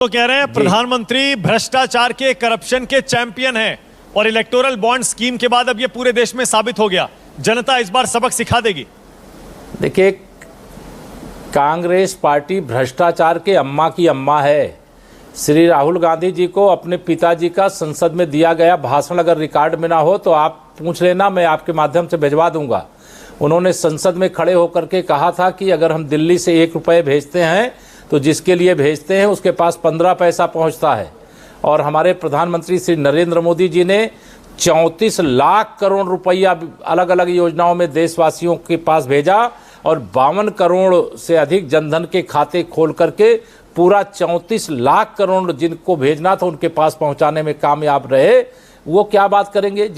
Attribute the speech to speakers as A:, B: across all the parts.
A: तो कह रहे हैं प्रधानमंत्री भ्रष्टाचार के करप्शन के चैंपियन हैं और इलेक्टोरल बॉन्ड स्कीम के बाद अब ये पूरे देश में साबित हो गया। जनता इस बार सबक सिखा देगी।
B: देखिए, कांग्रेस पार्टी भ्रष्टाचार के अम्मा की अम्मा है। श्री राहुल गांधी जी को अपने पिताजी का संसद में दिया गया भाषण अगर रिकॉर्ड में ना हो तो आप पूछ लेना, मैं आपके माध्यम से भिजवा दूंगा। उन्होंने संसद में खड़े होकर के कहा था कि अगर हम दिल्ली से 1 रुपये भेजते हैं तो जिसके लिए भेजते हैं उसके पास 15 पैसा पहुंचता है। और हमारे प्रधानमंत्री श्री नरेंद्र मोदी जी ने 34 लाख करोड़ रुपया अलग अलग योजनाओं में देशवासियों के पास भेजा और 52 करोड़ से अधिक जनधन के खाते खोल करके पूरा 34 लाख करोड़ जिनको भेजना था उनके पास पहुंचाने में कामयाब रहे। वो क्या बात करेंगे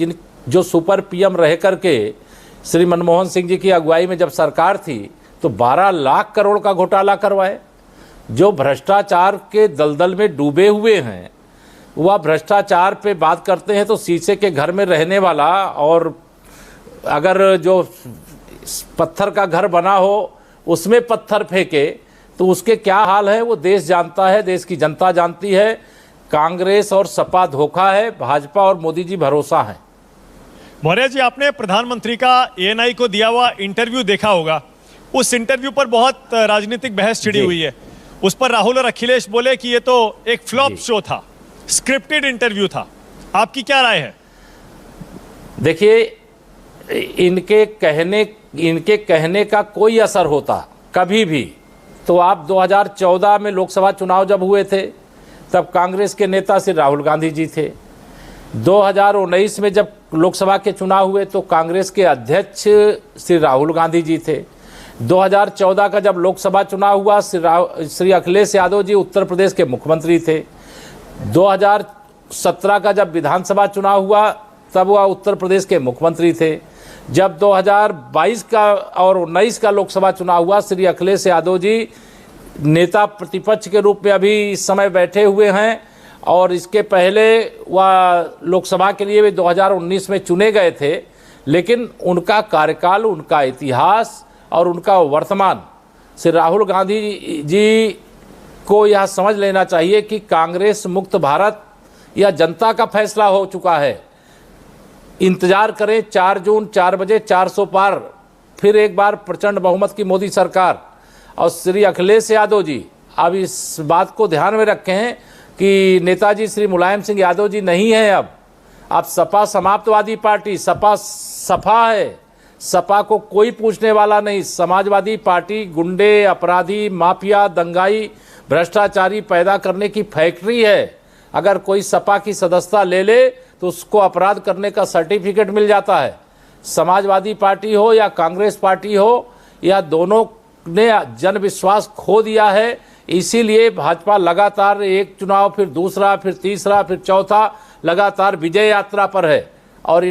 B: जो सुपर पीएम रह करके श्री मनमोहन सिंह जी की अगुवाई में जब सरकार थी तो 12 लाख करोड़ का घोटाला करवाए। जो भ्रष्टाचार के दलदल में डूबे हुए हैं वह भ्रष्टाचार पे बात करते हैं तो शीशे के घर में रहने वाला और अगर जो पत्थर का घर बना हो उसमें पत्थर फेंके तो उसके क्या हाल है वो देश जानता है, देश की जनता जानती है। कांग्रेस और सपा धोखा है, भाजपा और मोदी जी भरोसा है।
A: मौर्य जी, आपने प्रधानमंत्री का एएनआई को दिया हुआ इंटरव्यू देखा होगा। उस इंटरव्यू पर बहुत राजनीतिक बहस छिड़ी हुई है। उस पर राहुल और अखिलेश बोले कि ये तो एक फ्लॉप शो था, स्क्रिप्टेड इंटरव्यू था। आपकी क्या राय है?
B: देखिए, इनके कहने का कोई असर होता कभी भी तो आप 2014 में लोकसभा चुनाव जब हुए थे तब कांग्रेस के नेता श्री राहुल गांधी जी थे। 2019 में जब लोकसभा के चुनाव हुए तो कांग्रेस के अध्यक्ष श्री राहुल गांधी जी थे। 2014 का जब लोकसभा चुनाव हुआ श्री अखिलेश यादव जी उत्तर प्रदेश के मुख्यमंत्री थे। 2017 का जब विधानसभा चुनाव हुआ तब वह उत्तर प्रदेश के मुख्यमंत्री थे। जब 2022 का और 19 का लोकसभा चुनाव हुआ श्री अखिलेश यादव जी नेता प्रतिपक्ष के रूप में अभी इस समय बैठे हुए हैं और इसके पहले वह लोकसभा के लिए भी 2019 में चुने गए थे। लेकिन उनका कार्यकाल, उनका इतिहास और उनका वर्तमान, श्री राहुल गांधी जी को यह समझ लेना चाहिए कि कांग्रेस मुक्त भारत यह जनता का फैसला हो चुका है। इंतजार करें 4 जून 4 बजे 400 पार, फिर एक बार प्रचंड बहुमत की मोदी सरकार। और श्री अखिलेश यादव जी अब इस बात को ध्यान में रखें कि नेताजी श्री मुलायम सिंह यादव जी नहीं है। अब सपा समाप्तवादी पार्टी, सपा है। सपा को कोई पूछने वाला नहीं। समाजवादी पार्टी गुंडे, अपराधी, माफिया, दंगाई, भ्रष्टाचारी पैदा करने की फैक्ट्री है। अगर कोई सपा की सदस्यता ले ले तो उसको अपराध करने का सर्टिफिकेट मिल जाता है। समाजवादी पार्टी हो या कांग्रेस पार्टी हो, या दोनों ने जन विश्वास खो दिया है। इसीलिए भाजपा लगातार एक चुनाव, फिर दूसरा, फिर तीसरा, फिर चौथा लगातार विजय यात्रा पर है। और